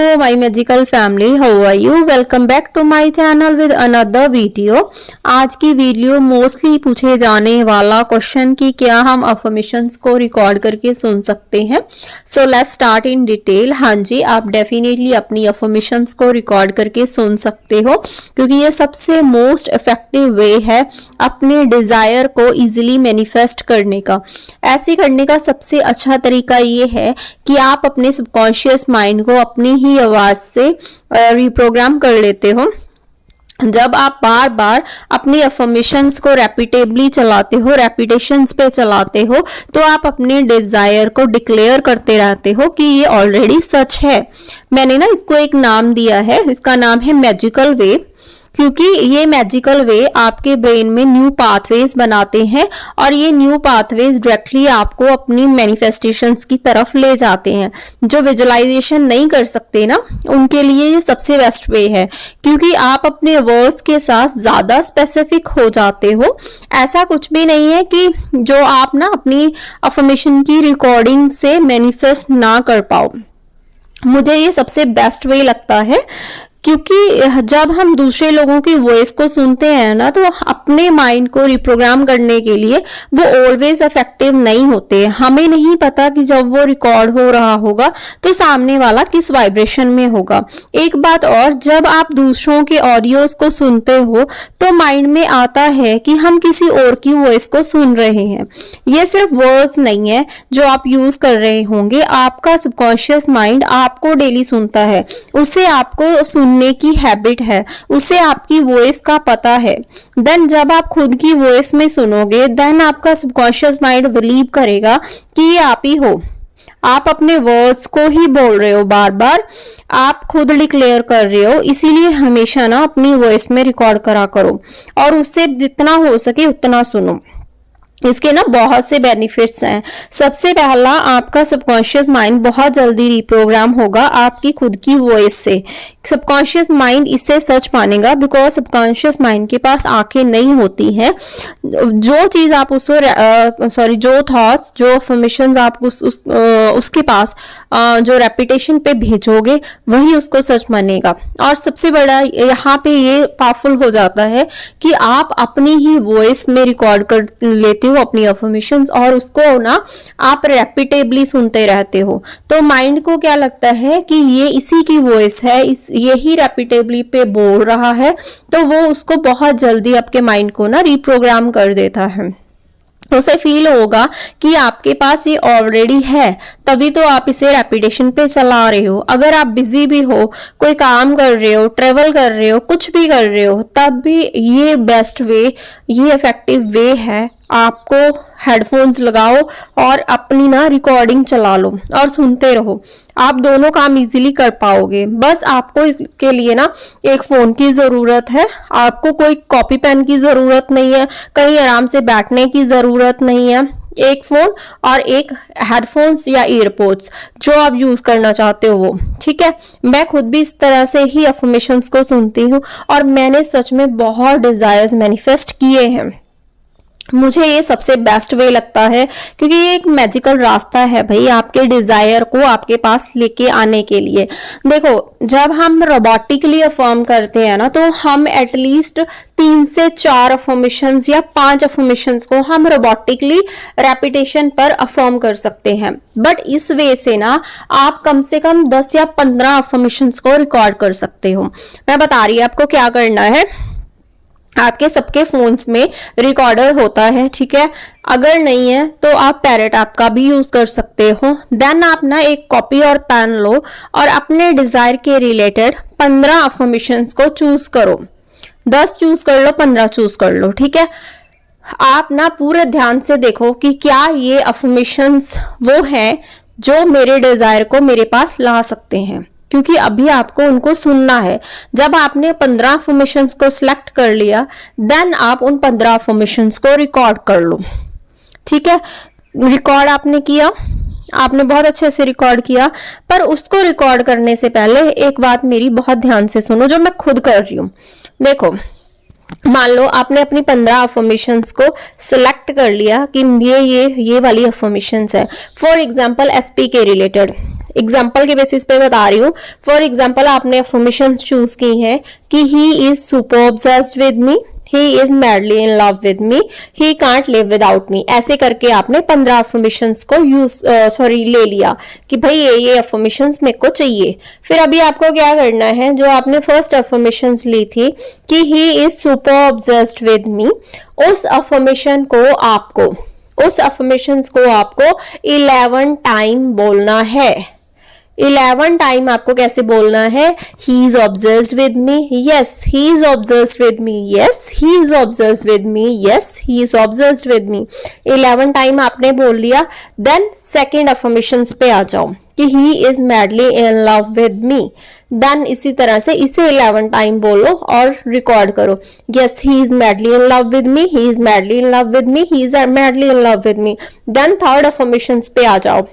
Hello my magical family, how are you? Welcome back to my channel with another video. आज की video mostly पूछे जाने वाला question कि क्या हम अफर्मेशंस को रिकॉर्ड करके सुन सकते हैं। So let's start in detail. हाँ जी, आप डेफिनेटली अपनी अफर्मेशंस को रिकॉर्ड करके सुन सकते हो, क्योंकि ये सबसे मोस्ट इफेक्टिव वे है अपने डिजायर को इजीली मैनिफेस्ट करने का। ऐसे करने का सबसे अच्छा तरीका ये है कि आप अपने सबकॉन्शियस माइंड को अपनी ही आवाज से रिप्रोग्राम कर लेते हो। जब आप बार बार अपनी अफर्मेशंस को रेपिटेबली चलाते हो, रेपिटेशंस पे चलाते हो, तो आप अपने डिजायर को डिक्लेयर करते रहते हो कि ये ऑलरेडी सच है। मैंने ना इसको एक नाम दिया है, इसका नाम है मैजिकल वे, क्योंकि ये मैजिकल वे आपके ब्रेन में न्यू पाथवेज बनाते हैं और ये न्यू पाथवेज डायरेक्टली आपको अपनी मैनिफेस्टेशंस की तरफ ले जाते हैं। जो विजुअलाइजेशन नहीं कर सकते ना, उनके लिए ये सबसे बेस्ट वे है, क्योंकि आप अपने वर्ड्स के साथ ज्यादा स्पेसिफिक हो जाते हो। ऐसा कुछ भी नहीं है कि जो आप ना अपनी अफर्मेशन की रिकॉर्डिंग से मैनिफेस्ट ना कर पाओ। मुझे ये सबसे बेस्ट वे लगता है, क्योंकि जब हम दूसरे लोगों की वॉइस को सुनते हैं ना, तो अपने माइंड को रिप्रोग्राम करने के लिए वो ऑलवेज इफेक्टिव नहीं होते। हमें नहीं पता कि जब वो रिकॉर्ड हो रहा होगा तो सामने वाला किस वाइब्रेशन में होगा। एक बात और, जब आप दूसरों के ऑडियोज को सुनते हो तो माइंड में आता है कि हम किसी और की वॉइस को सुन रहे हैं। ये सिर्फ वर्ड्स नहीं है जो आप यूज कर रहे होंगे, आपका सबकॉन्शियस माइंड आपको डेली सुनता है, उससे आपको सुनने की हैबिट है, उसे आपकी वॉइस का पता है। देन जब आप खुद की वॉइस में सुनोगे, देन आपका सबकॉन्शियस माइंड बिलीव करेगा कि ये आप ही हो। आप अपने वर्ड्स को ही बोल रहे हो, बार बार आप खुद डिक्लेयर कर रहे हो। इसीलिए हमेशा ना अपनी वॉइस में रिकॉर्ड करा करो और उससे जितना हो सके उतना सुनो। इसके ना बहुत से बेनिफिट्स हैं। सबसे पहला, आपका सबकॉन्शियस माइंड बहुत जल्दी रिप्रोग्राम होगा आपकी खुद की वॉइस से। सबकॉन्शियस माइंड इससे सच मानेगा, बिकॉज सबकॉन्शियस माइंड के पास आंखें नहीं होती हैं। जो चीज आप उसको जो थॉट्स, जो अफर्मेशंस आप उसके पास जो रेपिटेशन पे भेजोगे, वही उसको सच मानेगा। और सबसे बड़ा यहाँ पे ये पावरफुल हो जाता है कि आप अपनी ही वॉइस में रिकॉर्ड कर लेते हो अपनी अफर्मेशंस, और उसको ना आप रेपिटेबली सुनते रहते हो। तो माइंड को क्या लगता है कि ये इसी की वॉइस है, यही रेपिटेबली पे बोल रहा है, तो वो उसको बहुत जल्दी आपके माइंड को ना रिप्रोग्राम कर देता है। उसे फील होगा कि आपके पास ये ऑलरेडी है, तभी तो आप इसे रेपिटेशन पे चला रहे हो। अगर आप बिजी भी हो, कोई काम कर रहे हो, ट्रेवल कर रहे हो, कुछ भी कर रहे हो, तब भी ये बेस्ट वे, ये इफेक्टिव वे है। आपको हेडफोन्स लगाओ और अपनी ना रिकॉर्डिंग चला लो और सुनते रहो। आप दोनों काम इजीली कर पाओगे। बस आपको इसके लिए ना एक फोन की जरूरत है, आपको कोई कॉपी पेन की जरूरत नहीं है, कहीं आराम से बैठने की जरूरत नहीं है। एक फोन और एक हेडफोन्स या ईयरपोड्स, जो आप यूज करना चाहते हो वो, ठीक है। मैं खुद भी इस तरह से ही अफर्मेशंस को सुनती हूँ और मैंने सच में बहुत डिजायर्स मैनिफेस्ट किए हैं। मुझे ये सबसे बेस्ट वे लगता है, क्योंकि ये एक मैजिकल रास्ता है भाई आपके डिजायर को आपके पास लेके आने के लिए। देखो, जब हम रोबोटिकली अफर्म करते हैं ना, तो हम एटलीस्ट 3 से 4 अफर्मेशंस या 5 अफर्मेशंस को हम रोबोटिकली रेपिटेशन पर अफर्म कर सकते हैं। बट इस वे से ना आप कम से कम 10 या 15 अफर्मेशंस को रिकॉर्ड कर सकते हो। मैं बता रही हूँ आपको क्या करना है। आपके सबके फोन्स में रिकॉर्डर होता है, ठीक है। अगर नहीं है तो आप पैरेट ऐप का भी यूज कर सकते हो। देन आप ना एक कॉपी और पेन लो और अपने डिजायर के रिलेटेड 15 अफर्मेशंस को चूज करो। 10 चूज कर लो, 15 चूज कर लो, ठीक है। आप ना पूरे ध्यान से देखो कि क्या ये अफर्मेशंस वो हैं जो मेरे डिजायर को मेरे पास ला सकते हैं, क्योंकि अभी आपको उनको सुनना है। जब आपने 15 अफर्मेशंस को सिलेक्ट कर लिया, देन आप उन 15 अफर्मेशंस को रिकॉर्ड कर लो, ठीक है। रिकॉर्ड आपने किया, आपने बहुत अच्छे से रिकॉर्ड किया, पर उसको रिकॉर्ड करने से पहले एक बात मेरी बहुत ध्यान से सुनो, जो मैं खुद कर रही हूँ। देखो, मान लो आपने अपनी 15 अफर्मेशंस को सिलेक्ट कर लिया कि ये वाली अफर्मेशंस है, फॉर एग्जांपल एसपी के रिलेटेड। एग्जाम्पल के बेसिस पे बता रही हूँ। फॉर एग्जाम्पल आपने अफर्मेशन चूज की है कि he is super obsessed with me, he is madly in love with me, he can't live without me. ऐसे करके आपने 15 अफर्मेशंस को ले लिया कि भाई ये अफर्मेशंस मेरे को चाहिए। फिर अभी आपको क्या करना है, जो आपने फर्स्ट अफर्मेशंस ली थी कि he is super obsessed with me, उस अफर्मेशन को आपको 11 टाइम बोलना है। 11 टाइम आपको कैसे बोलना है, he is obsessed with me, yes he is obsessed with me, yes he is obsessed with me, yes he is obsessed with me. 11 time आपने बोल लिया। देन सेकेंड अफर्मेशंस पे आ जाओ कि he is madly in love with me. Then इसी तरह से इसे 11 टाइम बोलो और रिकॉर्ड करो, yes he is madly in love with me, he is madly in love with me, he is madly in love with me. Then third affirmations पे आ जाओ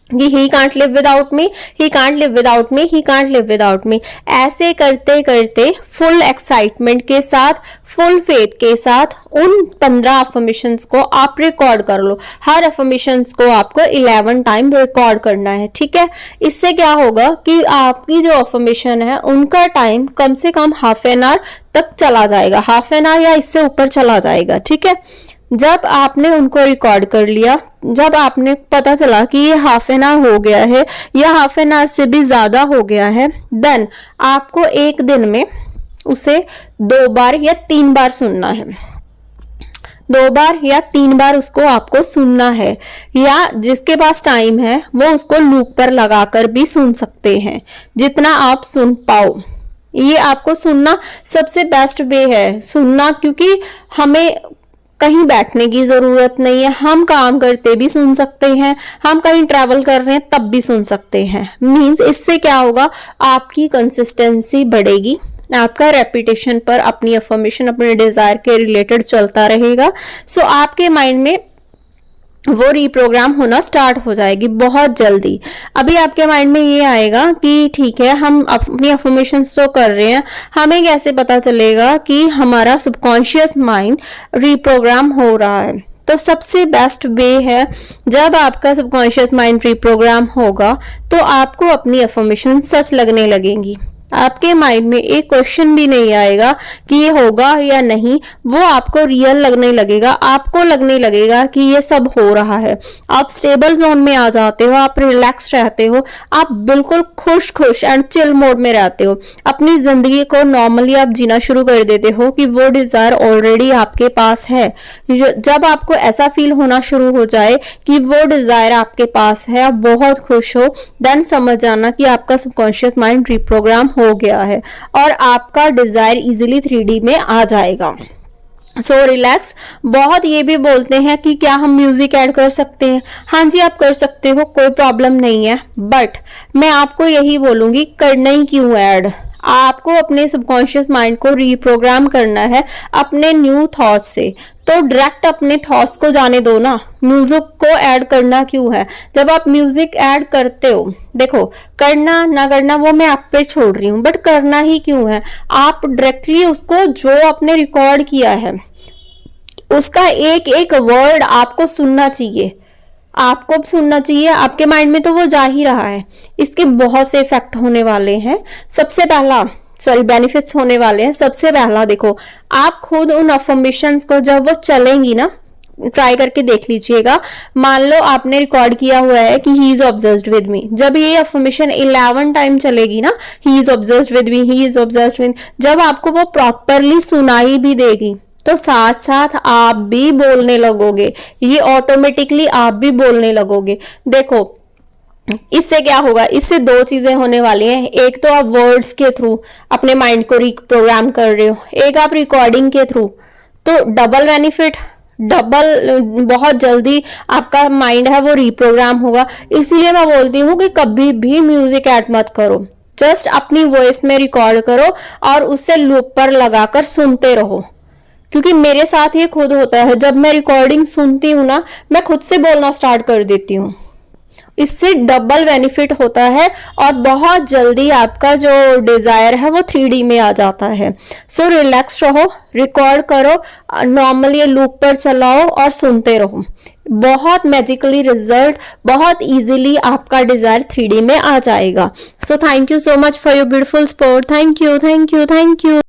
कि he can't live without me, he can't live without me, he can't live without me। ऐसे करते करते full excitement के साथ, full faith के साथ उन 15 अफर्मेशंस को आप रिकॉर्ड कर लो। हर अफर्मेशंस को आपको 11 टाइम रिकॉर्ड करना है, ठीक है। इससे क्या होगा कि आपकी जो अफर्मेशन है उनका टाइम कम से कम हाफ एन आवर तक चला जाएगा, हाफ एन आवर या इससे ऊपर चला जाएगा, ठीक है। जब आपने उनको रिकॉर्ड कर लिया, जब आपने पता चला कि ये हाफ एन आवर हो गया है या हाफ एन आवर से भी ज्यादा हो गया है, देन आपको एक दिन में उसे 2 बार या 3 बार सुनना है। 2 बार या 3 बार उसको आपको सुनना है, या जिसके पास टाइम है वो उसको लूप पर लगाकर भी सुन सकते हैं, जितना आप सुन पाओ। ये आपको सुनना सबसे बेस्ट वे है सुनना, क्योंकि हमें कहीं बैठने की जरूरत नहीं है, हम काम करते भी सुन सकते हैं, हम कहीं ट्रैवल कर रहे हैं तब भी सुन सकते हैं। मींस इससे क्या होगा, आपकी कंसिस्टेंसी बढ़ेगी, आपका रेपिटेशन पर अपनी अफर्मेशन अपने डिजायर के रिलेटेड चलता रहेगा। सो आपके माइंड में वो रीप्रोग्राम होना स्टार्ट हो जाएगी बहुत जल्दी। अभी आपके माइंड में ये आएगा कि ठीक है हम अपनी अफर्मेशंस तो कर रहे हैं, हमें कैसे पता चलेगा कि हमारा सबकॉन्शियस माइंड रीप्रोग्राम हो रहा है। तो सबसे बेस्ट वे है, जब आपका सबकॉन्शियस माइंड रीप्रोग्राम होगा तो आपको अपनी अफर्मेशन सच लगने लगेंगी। आपके माइंड में एक क्वेश्चन भी नहीं आएगा कि ये होगा या नहीं, वो आपको रियल लगने लगेगा, आपको लगने लगेगा कि ये सब हो रहा है। आप स्टेबल जोन में आ जाते हो, आप रिलैक्स रहते हो, आप बिल्कुल खुश एंड चिल मोड में रहते हो। अपनी जिंदगी को नॉर्मली आप जीना शुरू कर देते हो कि वो डिजायर ऑलरेडी आपके पास है। जब आपको ऐसा फील होना शुरू हो जाए कि वो डिजायर आपके पास है, आप बहुत खुश हो, देन समझ जाना कि आपका सबकॉन्शियस माइंड रीप्रोग्राम हो गया है और आपका डिजायर इजीली 3D में आ जाएगा। So relax. बहुत ये भी बोलते हैं कि क्या हम म्यूजिक ऐड कर सकते हैं? हाँ जी, आप कर सकते हो, कोई प्रॉब्लम नहीं है, बट मैं आपको यही बोलूंगी करना ही क्यों ऐड। आपको अपने सबकॉन्शियस माइंड को रीप्रोग्राम करना है अपने न्यू थॉट्स से, तो डायरेक्ट अपने थॉट्स को जाने दो ना, म्यूजिक को ऐड करना क्यों है। जब आप म्यूजिक ऐड करते हो, देखो करना ना करना वो मैं आप पे छोड़ रही हूँ, बट करना ही क्यों है। आप डायरेक्टली उसको जो आपने रिकॉर्ड किया है उसका एक एक वर्ड आपको सुनना चाहिए, आपको सुनना चाहिए। आपके माइंड में तो वो जा ही रहा है। इसके बहुत से इफेक्ट होने वाले हैं। सबसे पहला बेनिफिट्स होने वाले हैं। सबसे पहला देखो, आप खुद उन अफर्मेशंस को जब वो चलेंगी ना, ट्राई करके देख लीजिएगा। मान लो आपने रिकॉर्ड किया हुआ है कि he is obsessed with me, जब ये अफर्मेशन 11 टाइम चलेगी ना, he is obsessed with me, he is obsessed with, जब आपको वो प्रॉपरली सुनाई भी देगी तो साथ साथ आप भी बोलने लगोगे, ये ऑटोमेटिकली आप भी बोलने लगोगे। देखो इससे क्या होगा, इससे 2 चीजें होने वाली हैं। एक तो आप वर्ड्स के थ्रू अपने माइंड को रिप्रोग्राम कर रहे हो, एक आप रिकॉर्डिंग के थ्रू, तो डबल बेनिफिट, डबल बहुत जल्दी आपका माइंड है वो रिप्रोग्राम होगा। इसीलिए मैं बोलती हूँ कि कभी भी म्यूजिक ऐड मत करो, जस्ट अपनी वॉइस में रिकॉर्ड करो और उससे लूप पर लगाकर सुनते रहो। क्योंकि मेरे साथ ये खुद होता है, जब मैं रिकॉर्डिंग सुनती हूँ ना, मैं खुद से बोलना स्टार्ट कर देती हूँ। इससे डबल बेनिफिट होता है और बहुत जल्दी आपका जो डिजायर है वो 3D में आ जाता है। सो रिलैक्स रहो, रिकॉर्ड करो, नॉर्मली लूप पर चलाओ और सुनते रहो। बहुत मैजिकली रिजल्ट, बहुत इजीली आपका डिजायर 3D में आ जाएगा। So thank you so much for your beautiful support. Thank you, thank you, thank you.